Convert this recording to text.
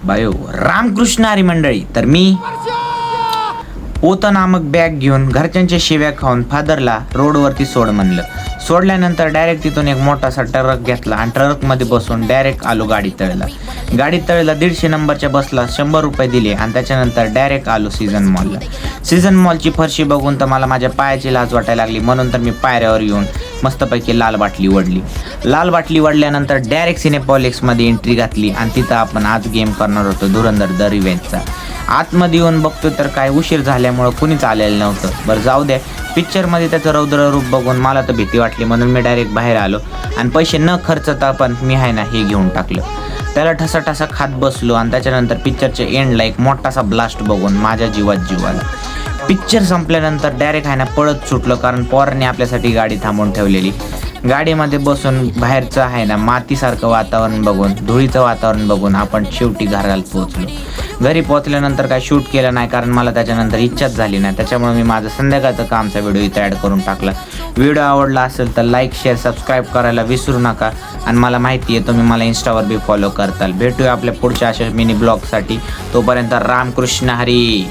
Bio Ramakrishna Hari मंडळी. तर मी पोतं नामक बॅग घेऊन घरच्यांच्या शिव्या खाऊन फादरला रोडवरती सोड म्हणलं. सोडल्यानंतर डायरेक्ट तिथून एक मोठासा ट्रक घेतला आणि ट्रकमध्ये बसून डायरेक्ट आलो गाडी तळेला. गाडी तळेला 150 नंबरच्या बसला 100 रुपये दिले आणि त्याच्यानंतर डायरेक्ट आलो सीझन मॉलला. सीझन मॉलची फरशी बघून तर मला माझ्या पायाची लाज वाटायला लागली, म्हणून तर मी पायऱ्यावर येऊन मस्तपैकी लाल बाटली वडली. लाल बाटली वडल्यानंतर डायरेक्ट सिनेपॉलिक्समध्ये एंट्री घातली आणि तिथं आपण आज गेम करणार होतो धुरंधर द रिव्हेंजचा. आतमध्ये येऊन बघतो तर काय उशीर झाल्यामुळं कुणीच आलेलं नव्हतं. बरं जाऊ द्या, पिक्चरमध्ये त्याचं रौद्र रूप बघून मला तर भीती वाटली, म्हणून मी डायरेक्ट बाहेर आलो आणि पैसे न खर्चता पण मी आहे ना हे घेऊन टाकलं. त्याला ठसा खात बसलो आणि त्याच्यानंतर पिक्चरच्या एंडला एक मोठासा ब्लास्ट बघून माझ्या जीवात जीव आला. पिक्चर संपल्यानंतर डायरेक्ट आहे ना पळत सुटलो, कारण पोरांनी आपल्यासाठी गाडी थांबवून ठेवलेली. गाडीमध्ये बसून बाहेरचं आहे ना मातीसारखं वातावरण बघून, धुळीचं वातावरण बघून आपण शेवटी घराला पोहोचलो. घरी पोहोचल्यानंतर काय शूट केलं नाही, कारण मला त्याच्यानंतर इच्छाच झाली नाही. त्याच्यामुळे मी माझं संध्याकाळचं कामचा व्हिडिओ इथं ॲड करून टाकला. व्हिडिओ आवडला असेल तर लाईक शेअर सबस्क्राईब करायला विसरू नका. आणि मला माहिती आहे तुम्ही मला इंस्टावर बी फॉलो करताल. भेटूया आपल्या पुढच्या अशा मिनी ब्लॉगसाठी. तोपर्यंत रामकृष्ण हरी.